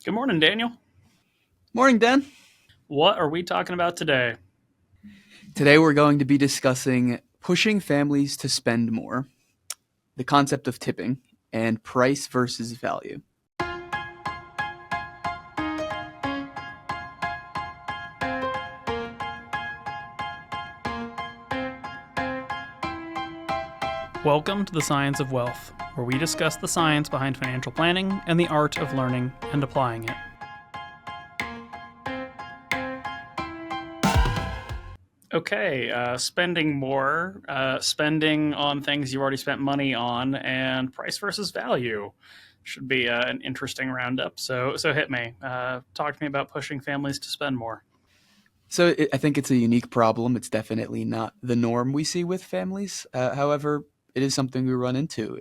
Good morning, Daniel. Morning, Dan. What are we talking about today? Today we're going to be discussing pushing families to spend more, the concept of tipping, and price versus value. Welcome to the Science of Wealth, where we discuss the science behind financial planning and the art of learning and applying it. Okay, spending more, spending on things you've already spent money on, and price versus value should be an interesting roundup. So hit me. Talk to me about pushing families to spend more. I think it's a unique problem. It's definitely not the norm we see with families. However, it is something we run into.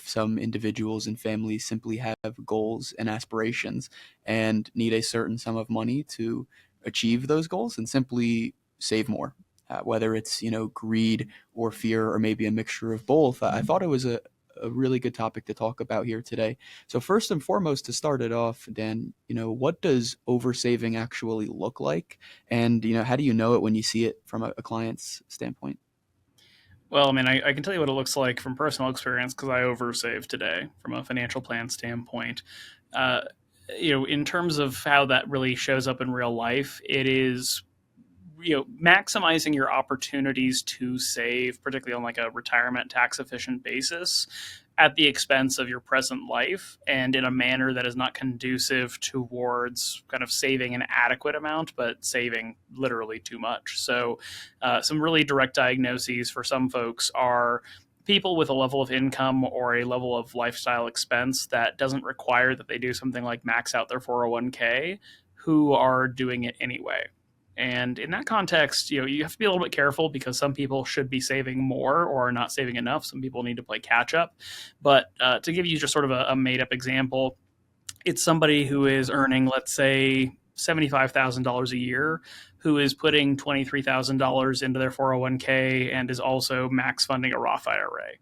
Some individuals and families simply have goals and aspirations and need a certain sum of money to achieve those goals and simply save more. Whether it's greed or fear or maybe a mixture of both, I thought it was a really good topic to talk about here today. So first and foremost, to start it off, Dan, what does oversaving actually look like? And how do you know it when you see it from a client's standpoint? Well, I mean, I can tell you what it looks like from personal experience because I oversave today from a financial plan standpoint. Uh, in terms of how that really shows up in real life, it is maximizing your opportunities to save, particularly on like a retirement tax efficient basis, at the expense of your present life and in a manner that is not conducive towards kind of saving an adequate amount, but saving literally too much. So, some really direct diagnoses for some folks are people with a level of income or a level of lifestyle expense that doesn't require that they do something like max out their 401k, who are doing it anyway. And in that context, you have to be a little bit careful because some people should be saving more or are not saving enough. Some people need to play catch up. But to give you just sort of a made up example, it's somebody who is earning, let's say, $75,000 a year, who is putting $23,000 into their 401k and is also max funding a Roth IRA.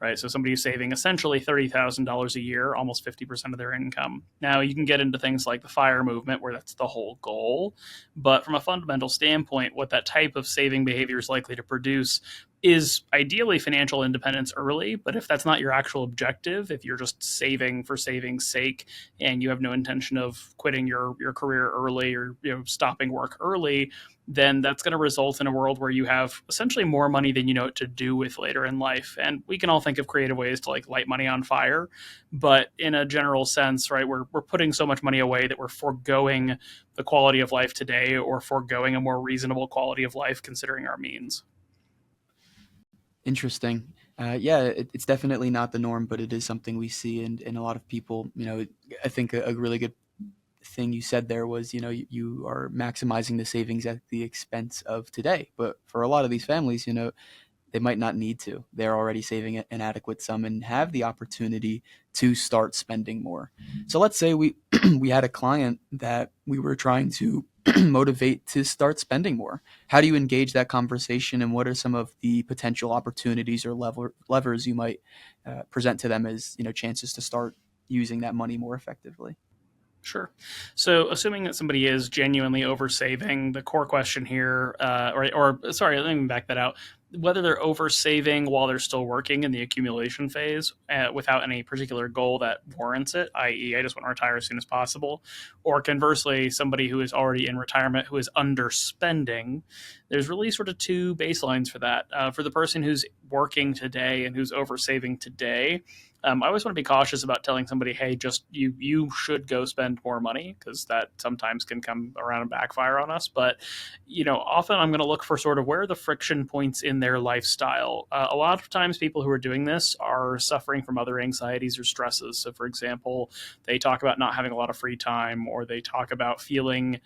Right. So somebody who's saving essentially $30,000 a year, almost 50% of their income. Now, you can get into things like the FIRE movement, where that's the whole goal. But from a fundamental standpoint, what that type of saving behavior is likely to produce is ideally financial independence early. But if that's not your actual objective, if you're just saving for saving's sake and you have no intention of quitting your career early or stopping work early, then that's going to result in a world where you have essentially more money than you know what to do with later in life. And we can all think of creative ways to like light money on fire, but in a general sense, right, we're putting so much money away that we're foregoing the quality of life today or foregoing a more reasonable quality of life considering our means. Interesting. Yeah, it's definitely not the norm, but it is something we see, and a lot of people. I think a really good thing you said there was, you are maximizing the savings at the expense of today. But for a lot of these families, they might not need to. They're already saving an adequate sum and have the opportunity to start spending more. So let's say we we had a client that we were trying to motivate to start spending more. How do you engage that conversation, and what are some of the potential opportunities or levers you might present to them as chances to start using that money more effectively? Sure. So, assuming that somebody is genuinely oversaving, the core question here, or sorry, let me back that out. Whether they're oversaving while they're still working in the accumulation phase without any particular goal that warrants it, i.e., I just want to retire as soon as possible, or conversely, somebody who is already in retirement who is underspending, there's really sort of two baselines for that. For the person who's working today and who's oversaving today, I always want to be cautious about telling somebody, "Hey, just you should go spend more money," because that sometimes can come around and backfire on us. But often I'm going to look for sort of where are the friction points in their lifestyle. A lot of times, people who are doing this are suffering from other anxieties or stresses. So, for example, they talk about not having a lot of free time, or they talk about feeling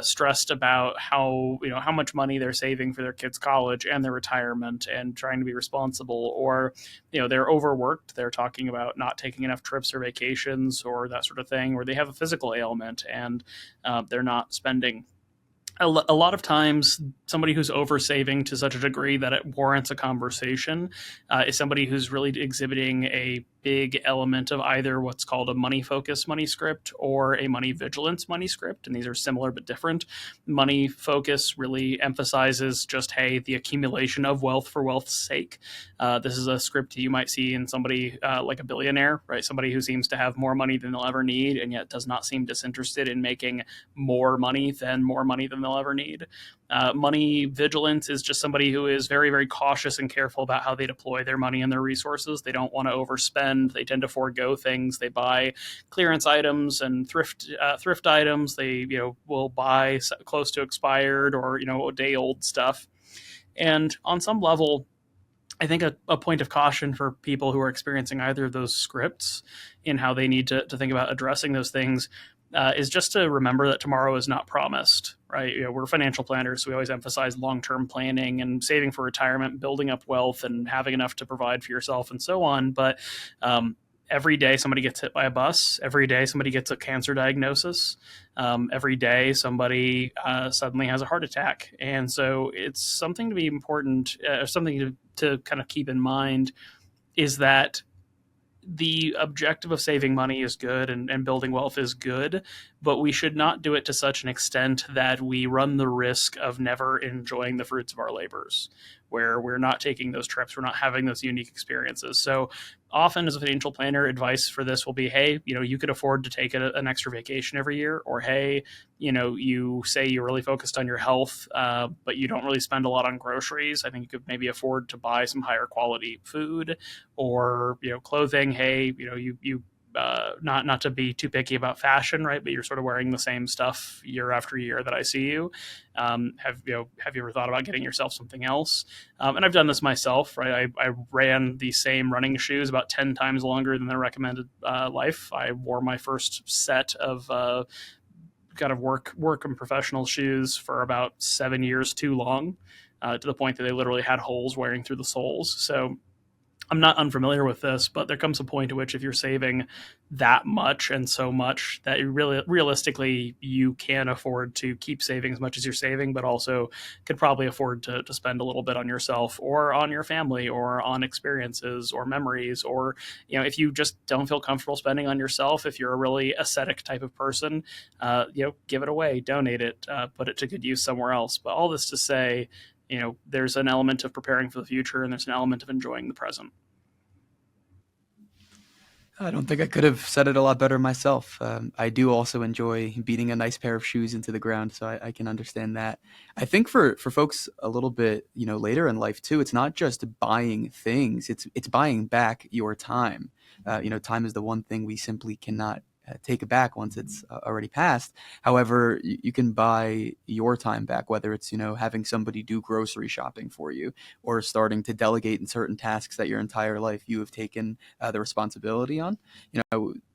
stressed about how much money they're saving for their kids' college and their retirement, and trying to be responsible, or they're overworked. They're talking about not taking enough trips or vacations or that sort of thing, or they have a physical ailment and they're not spending. a lot of times somebody who's oversaving to such a degree that it warrants a conversation is somebody who's really exhibiting a big element of either what's called a money focus money script or a money vigilance money script. And these are similar but different. Money focus really emphasizes just, hey, the accumulation of wealth for wealth's sake. This is a script you might see in somebody like a billionaire, right? Somebody who seems to have more money than they'll ever need and yet does not seem disinterested in making more money than they'll ever need. Money vigilance is just somebody who is very, very cautious and careful about how they deploy their money and their resources. They don't want to overspend. They tend to forego things. They buy clearance items and thrift items. They will buy close to expired or day old stuff. And on some level, I think a point of caution for people who are experiencing either of those scripts in how they need to think about addressing those things is just to remember that tomorrow is not promised, right? We're financial planners, so we always emphasize long-term planning and saving for retirement, building up wealth, and having enough to provide for yourself and so on. But every day somebody gets hit by a bus. Every day somebody gets a cancer diagnosis. Every day somebody suddenly has a heart attack. And so it's something to be important, something to kind of keep in mind is that the objective of saving money is good and building wealth is good, but we should not do it to such an extent that we run the risk of never enjoying the fruits of our labors, where we're not taking those trips, we're not having those unique experiences. So often as a financial planner, advice for this will be, hey, you could afford to take an extra vacation every year, or hey, you say you're really focused on your health, but you don't really spend a lot on groceries. I think you could maybe afford to buy some higher quality food or clothing. Hey, you not to be too picky about fashion, right? But you're sort of wearing the same stuff year after year that I see you. Have you ever thought about getting yourself something else? And I've done this myself, right? I ran the same running shoes about 10 times longer than the recommended life. I wore my first set of kind of work and professional shoes for about 7 years too long, to the point that they literally had holes wearing through the soles. So I'm not unfamiliar with this, but there comes a point at which if you're saving that much and so much that you really realistically you can afford to keep saving as much as you're saving, but also could probably afford to spend a little bit on yourself or on your family or on experiences or memories, or if you just don't feel comfortable spending on yourself, if you're a really ascetic type of person, give it away, donate it, put it to good use somewhere else. But all this to say, there's an element of preparing for the future and there's an element of enjoying the present. I don't think I could have said it a lot better myself. I do also enjoy beating a nice pair of shoes into the ground, so I can understand that. I think for folks a little bit later in life too, it's not just buying things; it's buying back your time. Time is the one thing we simply cannot take it back once it's already passed. However, you can buy your time back, whether it's having somebody do grocery shopping for you, or starting to delegate in certain tasks that your entire life you have taken the responsibility on.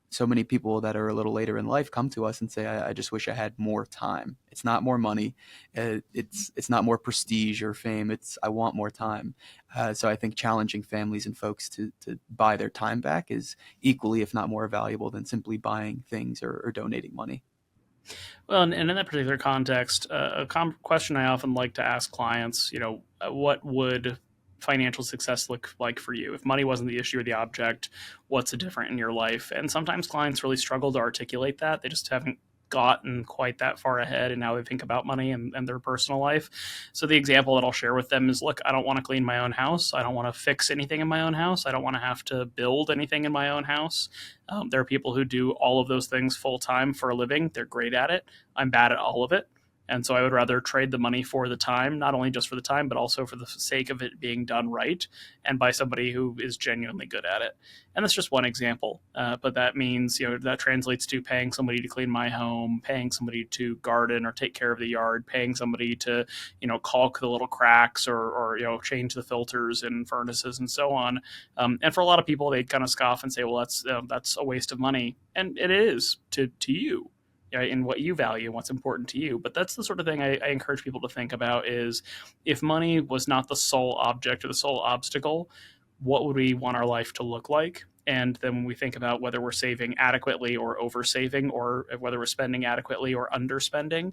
So many people that are a little later in life come to us and say, I just wish I had more time. It's not more money. It's not more prestige or fame. It's I want more time. So I think challenging families and folks to buy their time back is equally, if not more valuable than simply buying things or donating money. Well, and in that particular context, question I often like to ask clients, what would financial success look like for you? If money wasn't the issue or the object, what's different in your life? And sometimes clients really struggle to articulate that. They just haven't gotten quite that far ahead in how they think about money and their personal life. So the example that I'll share with them is, look, I don't want to clean my own house. I don't want to fix anything in my own house. I don't want to have to build anything in my own house. There are people who do all of those things full time for a living. They're great at it. I'm bad at all of it. And so I would rather trade the money for the time, not only just for the time, but also for the sake of it being done right and by somebody who is genuinely good at it. And that's just one example. But that means, that translates to paying somebody to clean my home, paying somebody to garden or take care of the yard, paying somebody to, caulk the little cracks or change the filters in furnaces and so on. And for a lot of people, they kind of scoff and say, well, that's a waste of money. And it is to you. In what you value and what's important to you. But that's the sort of thing I encourage people to think about is, if money was not the sole object or the sole obstacle, what would we want our life to look like? And then when we think about whether we're saving adequately or oversaving, or whether we're spending adequately or underspending,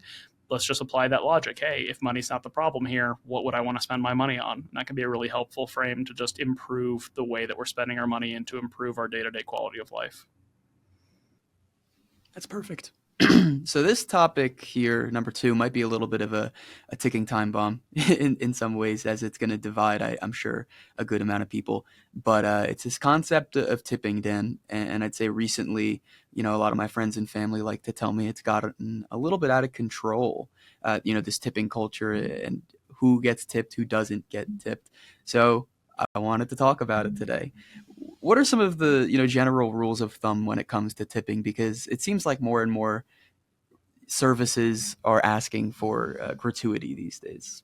let's just apply that logic. Hey, if money's not the problem here, what would I want to spend my money on? And that can be a really helpful frame to just improve the way that we're spending our money and to improve our day to day quality of life. That's perfect. So this topic here, number two, might be a little bit of a ticking time bomb in some ways, as it's going to divide, I'm sure, a good amount of people. But it's this concept of tipping, Dan, and I'd say recently, a lot of my friends and family like to tell me it's gotten a little bit out of control. This tipping culture and who gets tipped, who doesn't get tipped. So I wanted to talk about it today. What are some of the general rules of thumb when it comes to tipping? Because it seems like more and more services are asking for gratuity these days.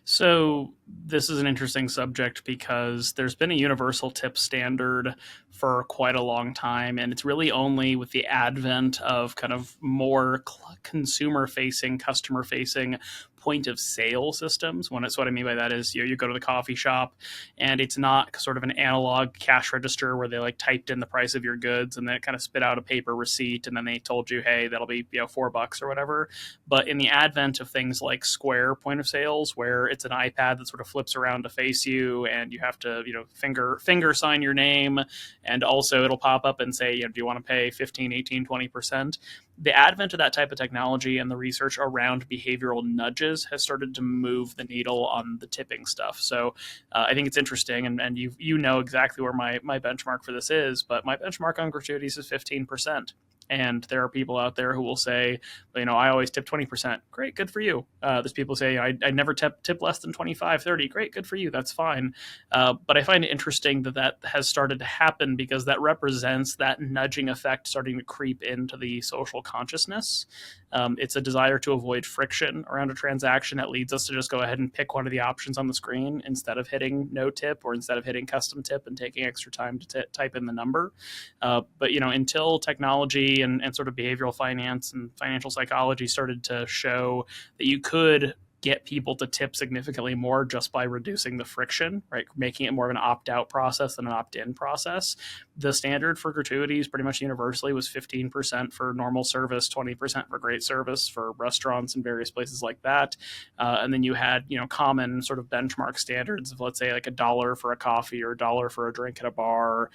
So, this is an interesting subject because there's been a universal tip standard for quite a long time. And it's really only with the advent of kind of more consumer facing, customer facing point of sale systems. When it's what I mean by that is you go to the coffee shop and it's not sort of an analog cash register where they like typed in the price of your goods and then it kind of spit out a paper receipt and then they told you, hey, that'll be $4 or whatever. But in the advent of things like Square point of sales, where it's an iPad that sort of flips around to face you, and you have to, finger sign your name, and also it'll pop up and say, do you want to pay 15, 18, 20%? The advent of that type of technology and the research around behavioral nudges has started to move the needle on the tipping stuff. So I think it's interesting, and you know exactly where my benchmark for this is, but my benchmark on gratuities is 15%. And there are people out there who will say, I always tip 20%. Great, good for you. There's people say, I never tip less than 25, 30. Great, good for you. That's fine. But I find it interesting that has started to happen because that represents that nudging effect starting to creep into the social consciousness. It's a desire to avoid friction around a transaction that leads us to just go ahead and pick one of the options on the screen instead of hitting no tip or instead of hitting custom tip and taking extra time to type in the number. But until technology and sort of behavioral finance and financial psychology started to show that you could get people to tip significantly more just by reducing the friction, right? Making it more of an opt-out process than an opt-in process. The standard for gratuities pretty much universally was 15% for normal service, 20% for great service for restaurants and various places like that. And then you had, common sort of benchmark standards of, let's say, like $1 for a coffee or $1 for a drink at a bar.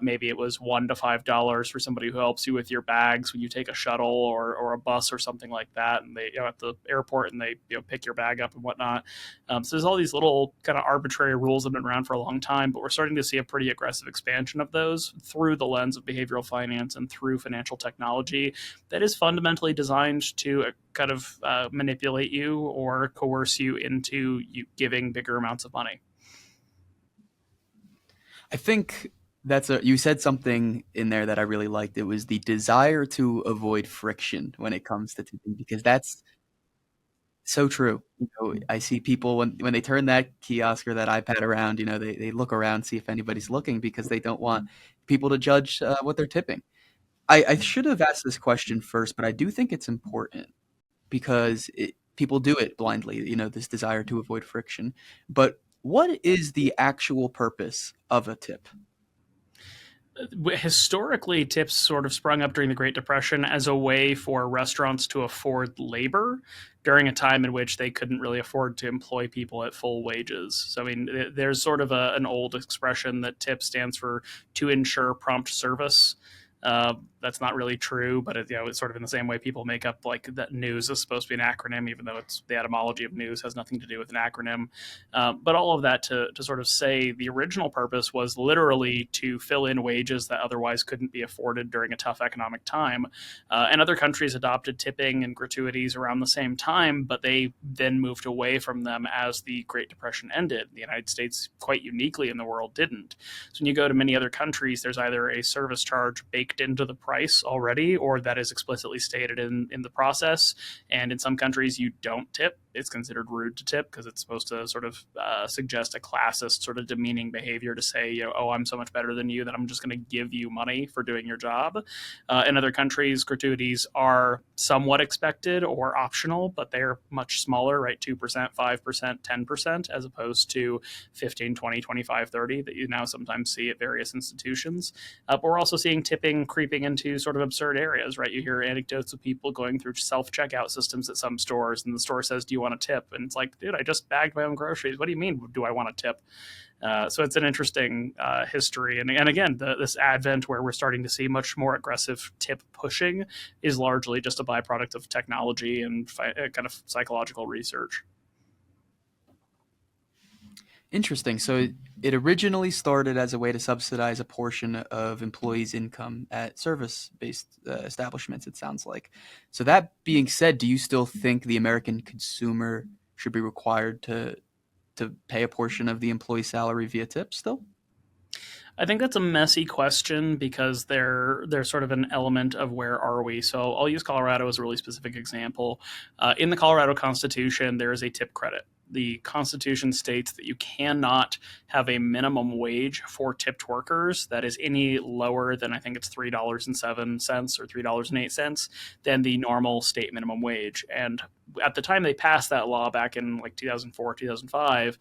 Maybe it was $1 to $5 for somebody who helps you with your bags when you take a shuttle or a bus or something like that. And they, at the airport, and they, pick your bag up and whatnot. So there's all these little kind of arbitrary rules that have been around for a long time, but we're starting to see a pretty aggressive expansion of those through the lens of behavioral finance and through financial technology that is fundamentally designed to kind of manipulate you or coerce you into you giving bigger amounts of money. I think you said something in there that I really liked. It was the desire to avoid friction when it comes to tipping, because that's so true. I see people when they turn that kiosk or that iPad around, they look around, see if anybody's looking because they don't want people to judge what they're tipping. I should have asked this question first, but I do think it's important because people do it blindly, this desire to avoid friction. But what is the actual purpose of a tip? Historically, tips sort of sprung up during the Great Depression as a way for restaurants to afford labor during a time in which they couldn't really afford to employ people at full wages. So, I mean, there's sort of an old expression that tip stands for to ensure prompt service. That's not really true, but it's sort of in the same way people make up like that news is supposed to be an acronym, even though it's the etymology of news has nothing to do with an acronym. But all of that to sort of say the original purpose was literally to fill in wages that otherwise couldn't be afforded during a tough economic time. And other countries adopted tipping and gratuities around the same time, but they then moved away from them as the Great Depression ended. The United States, quite uniquely in the world, didn't. So when you go to many other countries, there's either a service charge baked into the price already, or that is explicitly stated in the process. And in some countries, you don't tip. it's considered rude to tip because it's supposed to sort of suggest a classist sort of demeaning behavior to say, oh, I'm so much better than you that I'm just going to give you money for doing your job. In other countries, gratuities are somewhat expected or optional, but they're much smaller, right? 2%, 5%, 10%, as opposed to 15, 20, 25, 30 that you now sometimes see at various institutions. But we're also seeing tipping creeping into sort of absurd areas, right? You hear anecdotes of people going through self checkout systems at some stores, and the store says, "Do you want a tip?" And it's like, dude, I just bagged my own groceries. What do you mean? Do I want a tip? So it's an interesting history, and again, this advent where we're starting to see much more aggressive tip pushing is largely just a byproduct of technology and kind of psychological research. Interesting. So it originally started as a way to subsidize a portion of employees' income at service-based establishments, it sounds like. So that being said, do you still think the American consumer should be required to pay a portion of the employee salary via tips still? I think that's a messy question because there's sort of an element of where are we. So I'll use Colorado as a really specific example. In the Colorado Constitution, there is a tip credit. The Constitution states that you cannot have a minimum wage for tipped workers that is any lower than I think it's $3.07 or $3.08 than the normal state minimum wage. And at the time they passed that law back in like 2004, 2005,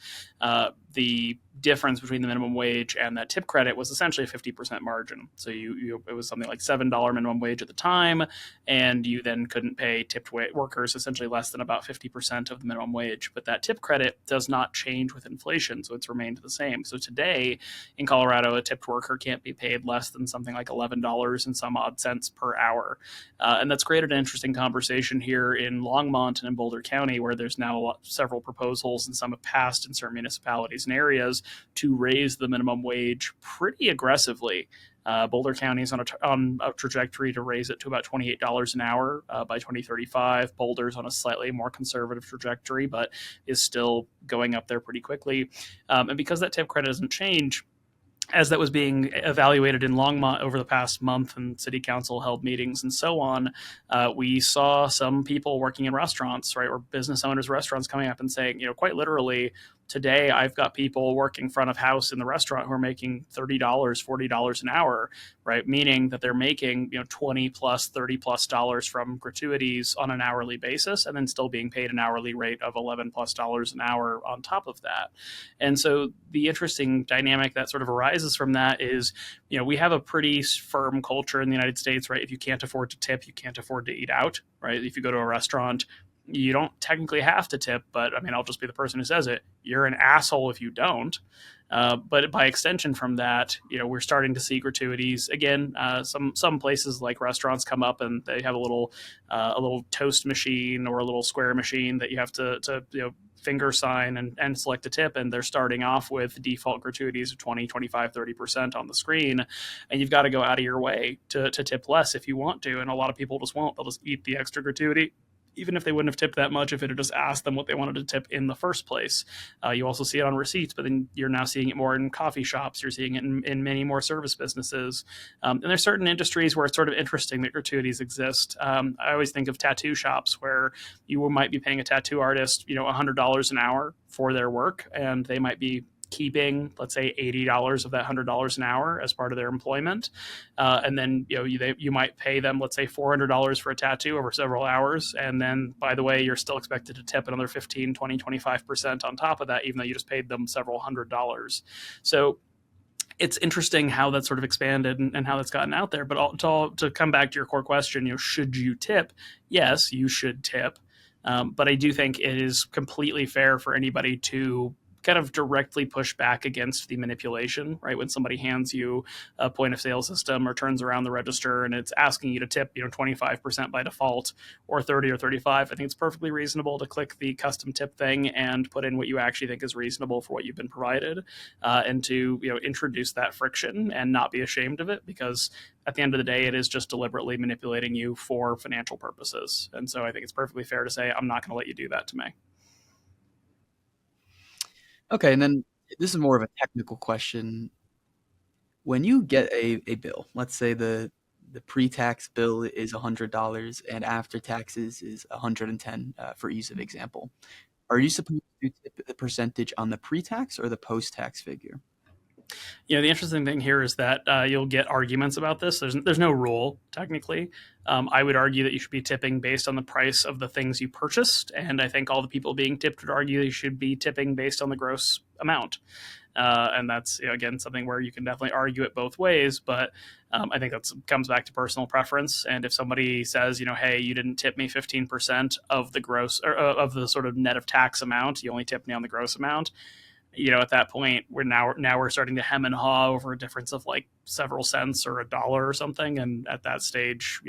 the difference between the minimum wage and that tip credit was essentially a 50% margin. So it was something like $7 minimum wage at the time, and you then couldn't pay tipped workers essentially less than about 50% of the minimum wage. But that tip credit does not change with inflation, so it's remained the same. So today in Colorado, a tipped worker can't be paid less than something like $11 and some odd cents per hour. And that's created an interesting conversation here in Longmont and in Boulder County, where there's now several proposals, and some have passed in certain municipalities and areas to raise the minimum wage pretty aggressively. Boulder County is on a trajectory to raise it to about $28 an hour by 2035. Boulder's on a slightly more conservative trajectory, but is still going up there pretty quickly. And because that tip credit doesn't change, as that was being evaluated in Longmont over the past month and city council held meetings and so on, we saw some people working in restaurants, right, or business owners, restaurants coming up and saying, quite literally, today I've got people working front of house in the restaurant who are making $30, $40 an hour, right? Meaning that they're making, 20 plus, 30 plus dollars from gratuities on an hourly basis, and then still being paid an hourly rate of 11 plus dollars an hour on top of that. And so the interesting dynamic that sort of arises from that is, we have a pretty firm culture in the United States, right? If you can't afford to tip, you can't afford to eat out, right? If you go to a restaurant, you don't technically have to tip, but I mean, I'll just be the person who says it. You're an asshole if you don't. But by extension from that, we're starting to see gratuities again. Some places like restaurants come up and they have a little toast machine or a little square machine that you have to finger sign and select a tip, and they're starting off with default gratuities of 20, 25, 30% on the screen, and you've got to go out of your way to tip less if you want to, and a lot of people just won't. They'll just eat the extra gratuity even if they wouldn't have tipped that much if it had just asked them what they wanted to tip in the first place. You also see it on receipts, but then you're now seeing it more in coffee shops. You're seeing it in many more service businesses. And there's certain industries where it's sort of interesting that gratuities exist. I always think of tattoo shops where you might be paying a tattoo artist, $100 an hour for their work, and they might be keeping, let's say, $80 of that $100 an hour as part of their employment. And then, you might pay them, let's say, $400 for a tattoo over several hours. And then, by the way, you're still expected to tip another 15, 20, 25% on top of that, even though you just paid them several $100s. So it's interesting how that's sort of expanded and how that's gotten out there. But to come back to your core question, should you tip? Yes, you should tip. But I do think it is completely fair for anybody to kind of directly push back against the manipulation, right? When somebody hands you a point of sale system or turns around the register and it's asking you to tip, 25% by default or 30 or 35, I think it's perfectly reasonable to click the custom tip thing and put in what you actually think is reasonable for what you've been provided, and to, introduce that friction and not be ashamed of it, because at the end of the day, it is just deliberately manipulating you for financial purposes. And so I think it's perfectly fair to say, I'm not going to let you do that to me. Okay, and then this is more of a technical question. When you get a bill, let's say the pre-tax bill is $100 and after taxes is 110 for ease of example. Are you supposed to tip the percentage on the pre-tax or the post-tax figure? The interesting thing here is that you'll get arguments about this. There's no rule technically. I would argue that you should be tipping based on the price of the things you purchased, and I think all the people being tipped would argue you should be tipping based on the gross amount. And that's again something where you can definitely argue it both ways, but I think that comes back to personal preference. And if somebody says, hey, you didn't tip me 15% of the gross or of the sort of net of tax amount, you only tipped me on the gross amount, at that point we're starting to hem and haw over a difference of like several cents or $1 or something. And at that stage,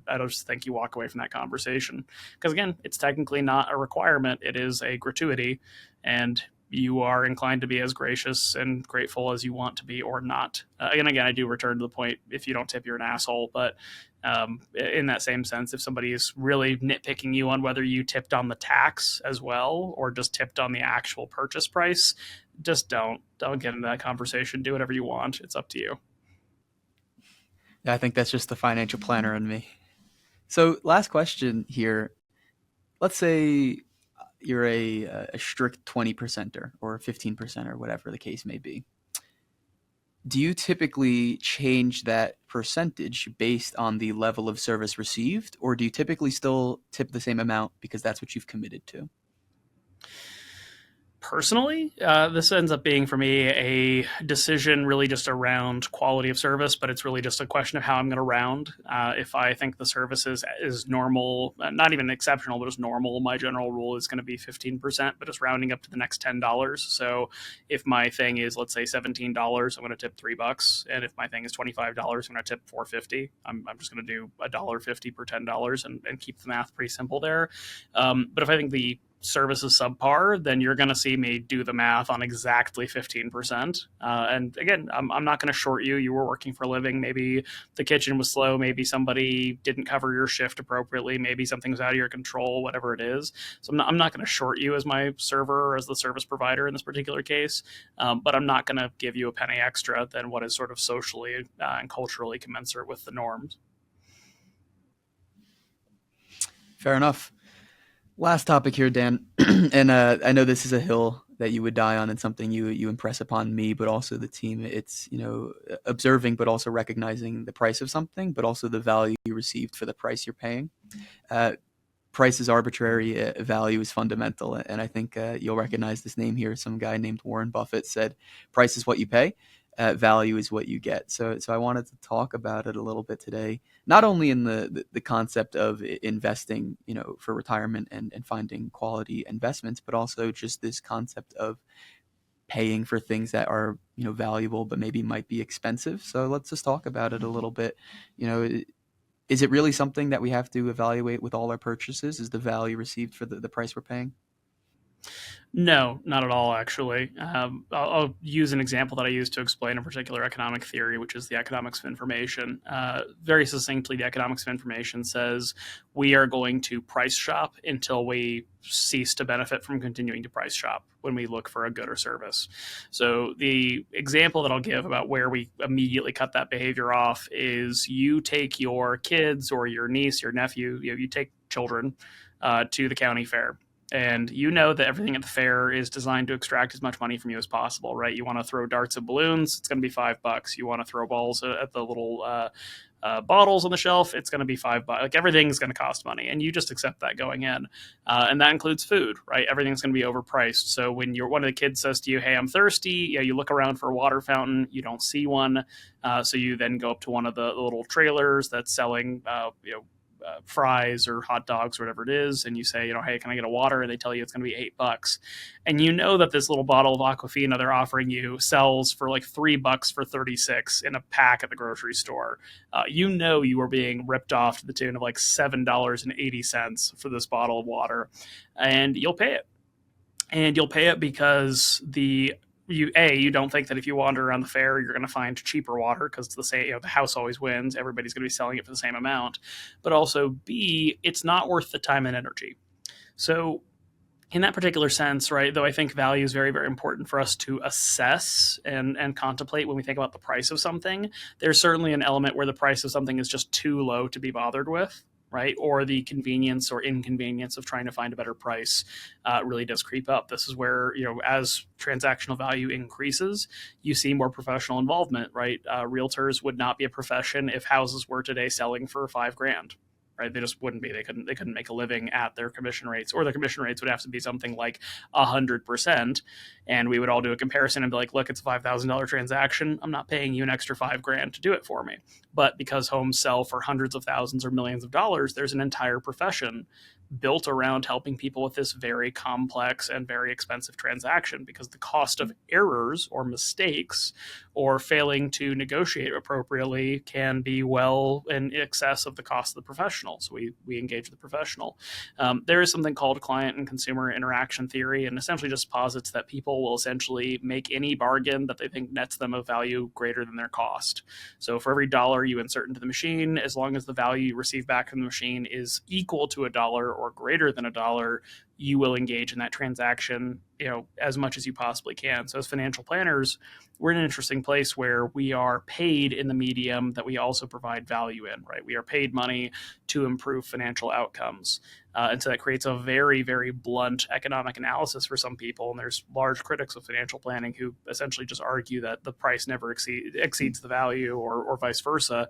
I just think you walk away from that conversation because again, it's technically not a requirement; it is a gratuity, and you are inclined to be as gracious and grateful as you want to be or not. And again, I do return to the point: if you don't tip, you're an asshole. But in that same sense, if somebody is really nitpicking you on whether you tipped on the tax as well or just tipped on the actual purchase price, just don't get into that conversation. Do whatever you want. It's up to you. Yeah, I think that's just the financial planner in me. So, last question here. Let's say you're a strict 20 percenter or 15% or whatever the case may be. Do you typically change that percentage based on the level of service received, or do you typically still tip the same amount because that's what you've committed to? Personally, this ends up being for me a decision really just around quality of service, but it's really just a question of how I'm going to round. If I think the service is normal, not even exceptional, but is normal, my general rule is going to be 15%, but just rounding up to the next $10. So if my thing is, let's say, $17, I'm going to tip $3. And if my thing is $25, I'm going to tip $4.50. I'm just going to do $1.50 per $10 and keep the math pretty simple there. But if I think the service is subpar, then you're going to see me do the math on exactly 15%. And again, I'm not going to short you. You were working for a living. Maybe the kitchen was slow. Maybe somebody didn't cover your shift appropriately. Maybe something's out of your control, whatever it is. So I'm not going to short you as my server or as the service provider in this particular case. But I'm not going to give you a penny extra than what is sort of socially and culturally commensurate with the norms. Fair enough. Last topic here, Dan, and I know this is a hill that you would die on, and something you impress upon me, but also the team. It's observing, but also recognizing the price of something, but also the value you received for the price you're paying. Uh, Price is arbitrary, value is fundamental, and I think you'll recognize this name here. Some guy named Warren Buffett said, "Price is what you pay, value is what you get." So I wanted to talk about it a little bit today, not only in the concept of investing, for retirement and finding quality investments, but also just this concept of paying for things that are valuable but maybe might be expensive. So let's just talk about it a little bit. You know, is it really something that we have to evaluate with all our purchases? Is the value received for the price we're paying? No, not at all, actually. I'll use an example that I use to explain a particular economic theory, which is the economics of information. Very succinctly, the economics of information says we are going to price shop until we cease to benefit from continuing to price shop when we look for a good or service. So, the example that I'll give about where we immediately cut that behavior off is you take your kids or your niece, your nephew, you take children to the county fair, and you know that everything at the fair is designed to extract as much money from you as possible, right? You want to throw darts at balloons, it's going to be $5. You want to throw balls at the little bottles on the shelf, it's going to be $5. Like everything's going to cost money, and you just accept that going in, and that includes food, right? Everything's going to be overpriced. So when one of the kids says to you, "Hey, I'm thirsty," you look around for a water fountain, you don't see one, so you then go up to one of the little trailers that's selling, fries or hot dogs or whatever it is, and you say, "Hey, can I get a water?" And they tell you it's going to be $8, and you know that this little bottle of Aquafina they're offering you sells for like $3 for 36 in a pack at the grocery store. You are being ripped off to the tune of like $7.80 for this bottle of water, and you'll pay it. And you'll pay it because you don't think that if you wander around the fair you're going to find cheaper water because it's the same, the house always wins, everybody's going to be selling it for the same amount. But also b, it's not worth the time and energy. So In that particular sense, right, though I think value is very, very important for us to assess and contemplate when we think about the price of something, there's certainly an element where the price of something is just too low to be bothered with, right? Or the convenience or inconvenience of trying to find a better price really does creep up. This is where, as transactional value increases, you see more professional involvement, right? Realtors would not be a profession if houses were today selling for 5 grand, right? They just wouldn't be. They couldn't make a living at their commission rates, or their commission rates would have to be something like 100%. And we would all do a comparison and be like, look, it's a $5,000 transaction. I'm not paying you an extra 5 grand to do it for me. But because homes sell for hundreds of thousands or millions of dollars, there's an entire profession built around helping people with this very complex and very expensive transaction, because the cost of errors or mistakes or failing to negotiate appropriately can be well in excess of the cost of the professional. So we engage the professional. There is something called client and consumer interaction theory, and essentially just posits that people will essentially make any bargain that they think nets them a value greater than their cost. So for every dollar you insert into the machine, as long as the value you receive back from the machine is equal to a dollar or greater than a dollar, you will engage in that transaction, as much as you possibly can. So as financial planners, we're in an interesting place where we are paid in the medium that we also provide value in, right? We are paid money to improve financial outcomes. And so that creates a very, very blunt economic analysis for some people. And there's large critics of financial planning who essentially just argue that the price never exceeds the value, or vice versa.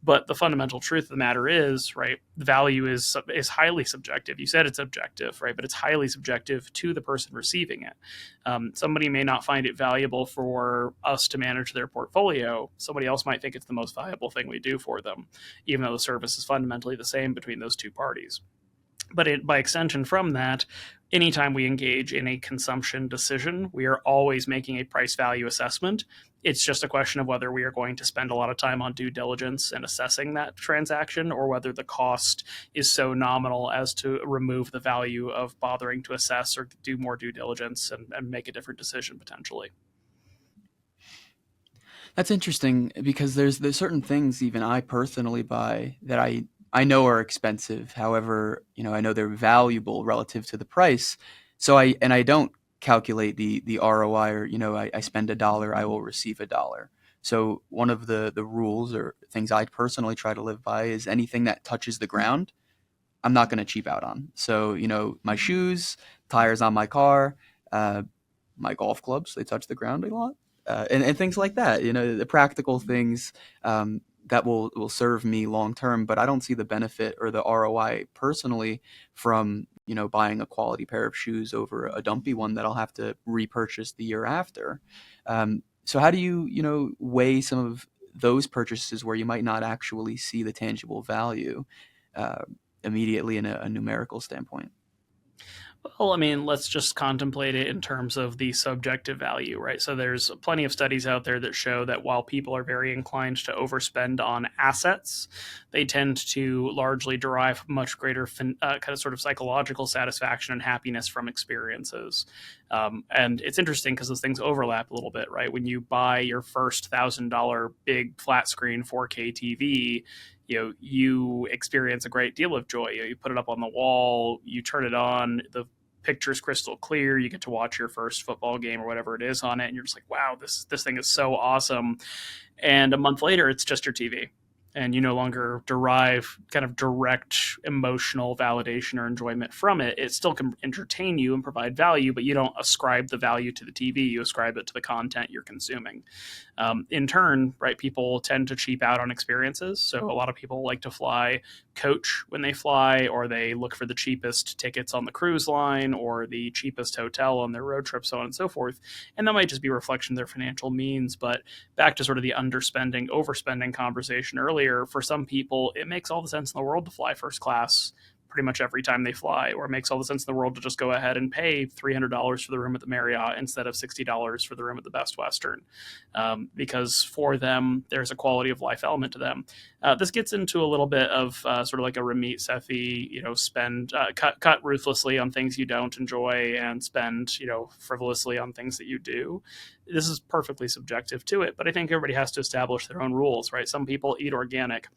But the fundamental truth of the matter is, right, value is highly subjective. You said it's objective, right? But it's highly subjective to the person receiving it. Somebody may not find it valuable for us to manage their portfolio. Somebody else might think it's the most valuable thing we do for them, even though the service is fundamentally the same between those two parties. But by extension from that, anytime we engage in a consumption decision, we are always making a price value assessment. It's just a question of whether we are going to spend a lot of time on due diligence and assessing that transaction, or whether the cost is so nominal as to remove the value of bothering to assess or do more due diligence and make a different decision potentially. That's interesting because there's certain things even I personally buy that I know are expensive. However, I know they're valuable relative to the price. So I don't calculate the ROI, or I spend a dollar, I will receive a dollar. So one of the rules or things I personally try to live by is anything that touches the ground, I'm not going to cheap out on. So, my shoes, tires on my car, uh, my golf clubs, they touch the ground a lot. And things like that, the practical things that will serve me long term. But I don't see the benefit or the ROI personally from, buying a quality pair of shoes over a dumpy one that I'll have to repurchase the year after. So how do you, weigh some of those purchases where you might not actually see the tangible value uh, immediately in a numerical standpoint? Well, I mean, let's just contemplate it in terms of the subjective value, right? So there's plenty of studies out there that show that while people are very inclined to overspend on assets, they tend to largely derive much greater kind of sort of psychological satisfaction and happiness from experiences. And it's interesting because those things overlap a little bit, right? When you buy your first $1,000 big flat screen 4K TV, you experience a great deal of joy. You put it up on the wall, you turn it on, the picture's crystal clear, you get to watch your first football game or whatever it is on it, and you're just like, wow, this thing is so awesome. And a month later, it's just your TV, and you no longer derive kind of direct emotional validation or enjoyment from it. It still can entertain you and provide value, but you don't ascribe the value to the TV. You ascribe it to the content you're consuming. In turn, right, people tend to cheap out on experiences. So a lot of people like to fly coach when they fly, or they look for the cheapest tickets on the cruise line or the cheapest hotel on their road trip, so on and so forth. And that might just be a reflection of their financial means. But back to sort of the underspending, overspending conversation earlier, for some people, it makes all the sense in the world to fly first class pretty much every time they fly, or it makes all the sense in the world to just go ahead and pay $300 for the room at the Marriott instead of $60 for the room at the Best Western, because for them, there's a quality of life element to them. This gets into a little bit of sort of like a Ramit Sethi, spend cut ruthlessly on things you don't enjoy and spend frivolously on things that you do. This is perfectly subjective to it, but I think everybody has to establish their own rules, right? Some people eat organic.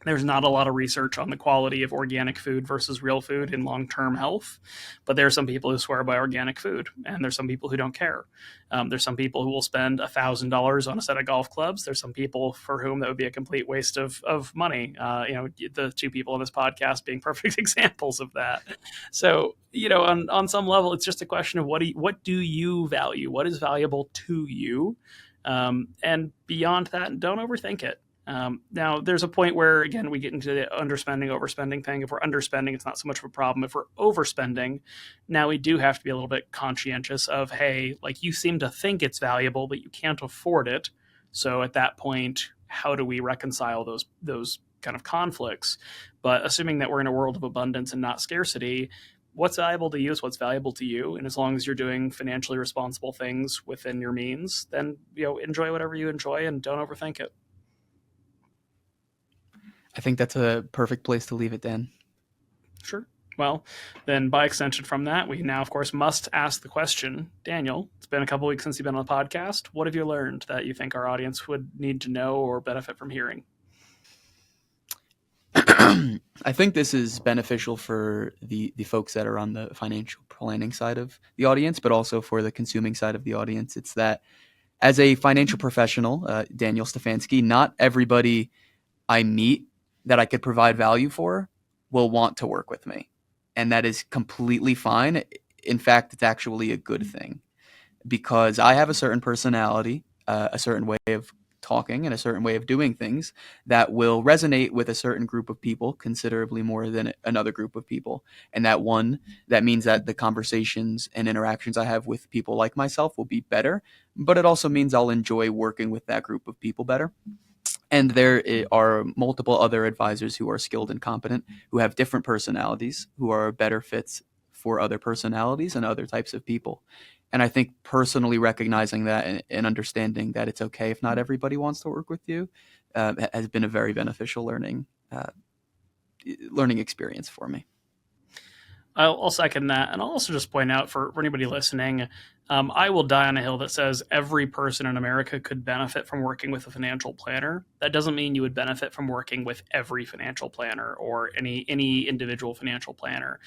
There's not a lot of research on the quality of organic food versus real food in long-term health, but there are some people who swear by organic food, and there's some people who don't care. There's some people who will spend $1,000 on a set of golf clubs. There's some people for whom that would be a complete waste of money. The two people on this podcast being perfect examples of that. So, on some level, it's just a question of what do you value? What is valuable to you? And beyond that, don't overthink it. Now, there's a point where, again, we get into the underspending, overspending thing. If we're underspending, it's not so much of a problem. If we're overspending, now we do have to be a little bit conscientious of, hey, like you seem to think it's valuable, but you can't afford it. So at that point, how do we reconcile those kind of conflicts? But assuming that we're in a world of abundance and not scarcity, what's valuable to you is what's valuable to you. And as long as you're doing financially responsible things within your means, then enjoy whatever you enjoy and don't overthink it. I think that's a perfect place to leave it, Dan. Sure. Well, then by extension from that, we now, of course, must ask the question, Daniel, it's been a couple weeks since you've been on the podcast. What have you learned that you think our audience would need to know or benefit from hearing? I think this is beneficial for the folks that are on the financial planning side of the audience, but also for the consuming side of the audience. It's that as a financial professional, Daniel Stefanski, not everybody I meet that I could provide value for will want to work with me. And that is completely fine. In fact, it's actually a good thing because I have a certain personality, a certain way of talking, and a certain way of doing things that will resonate with a certain group of people considerably more than another group of people. And that means that the conversations and interactions I have with people like myself will be better, but it also means I'll enjoy working with that group of people better. And there are multiple other advisors who are skilled and competent, who have different personalities, who are better fits for other personalities and other types of people. And I think personally recognizing that and understanding that it's okay if not everybody wants to work with you has been a very beneficial learning experience for me. I'll second that. And I'll also just point out for anybody listening, I will die on a hill that says every person in America could benefit from working with a financial planner. That doesn't mean you would benefit from working with every financial planner or any individual financial planner.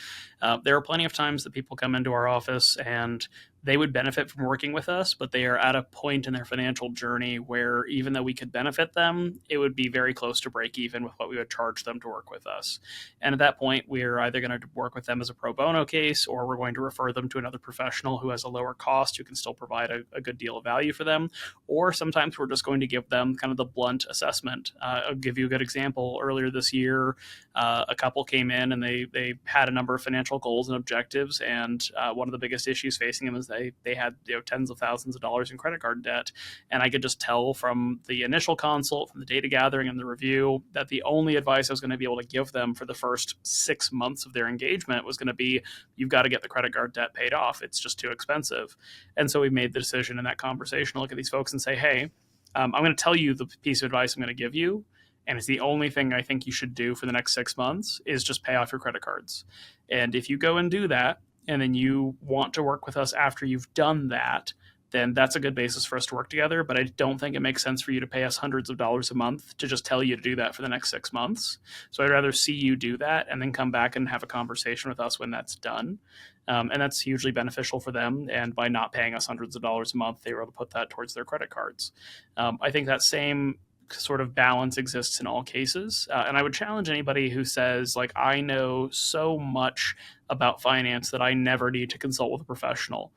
There are plenty of times that people come into our office and they would benefit from working with us, but they are at a point in their financial journey where even though we could benefit them, it would be very close to break even with what we would charge them to work with us. And at that point, we're either going to work with them as a pro bono case, or we're going to refer them to another professional who has a lower cost, who can still provide a good deal of value for them. Or sometimes we're just going to give them kind of the blunt assessment. I'll give you a good example. Earlier this year, a couple came in and they had a number of financial goals and objectives. And one of the biggest issues facing them is they had tens of thousands of dollars in credit card debt. And I could just tell from the initial consult, from the data gathering and the review, that the only advice I was going to be able to give them for the first 6 months of their engagement was going to be, you've got to get the credit card debt paid off. It's just too expensive. And so we made the decision in that conversation to look at these folks and say, hey, I'm going to tell you the piece of advice I'm going to give you. And it's the only thing I think you should do for the next 6 months is just pay off your credit cards. And if you go and do that, and then you want to work with us after you've done that, then that's a good basis for us to work together. But I don't think it makes sense for you to pay us hundreds of dollars a month to just tell you to do that for the next 6 months. So I'd rather see you do that and then come back and have a conversation with us when that's done. And that's hugely beneficial for them. And by not paying us hundreds of dollars a month, they were able to put that towards their credit cards. I think that same sort of balance exists in all cases. And I would challenge anybody who says, like, I know so much about finance that I never need to consult with a professional.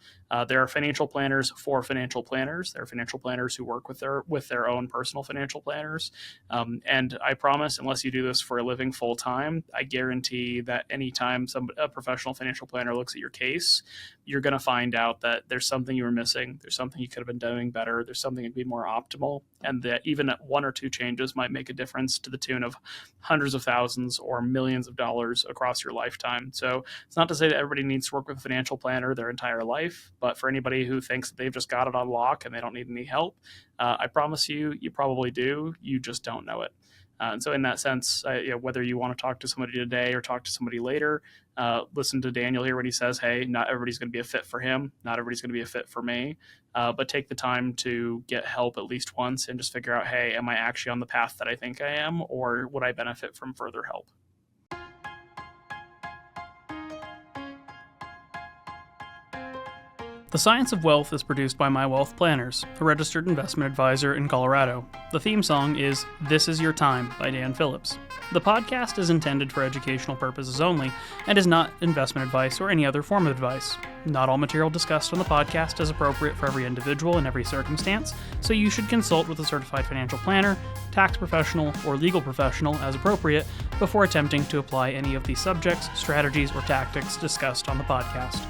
There are financial planners for financial planners. There are financial planners who work with their own personal financial planners. And I promise, unless you do this for a living full time, I guarantee that anytime a professional financial planner looks at your case, you're going to find out that there's something you were missing. There's something you could have been doing better. There's something that could be more optimal. And that even one or two changes might make a difference to the tune of hundreds of thousands or millions of dollars across your lifetime. So it's not to say that everybody needs to work with a financial planner their entire life, but for anybody who thinks that they've just got it on lock and they don't need any help, I promise you, you probably do. You just don't know it. And so in that sense, whether you want to talk to somebody today or talk to somebody later, listen to Daniel here when he says, hey, not everybody's going to be a fit for him. Not everybody's going to be a fit for me. But take the time to get help at least once and just figure out, hey, am I actually on the path that I think I am, or would I benefit from further help? The Science of Wealth is produced by My Wealth Planners, a registered investment advisor in Colorado. The theme song is This Is Your Time by Dan Phillips. The podcast is intended for educational purposes only and is not investment advice or any other form of advice. Not all material discussed on the podcast is appropriate for every individual in every circumstance, so you should consult with a certified financial planner, tax professional, or legal professional as appropriate before attempting to apply any of the subjects, strategies, or tactics discussed on the podcast.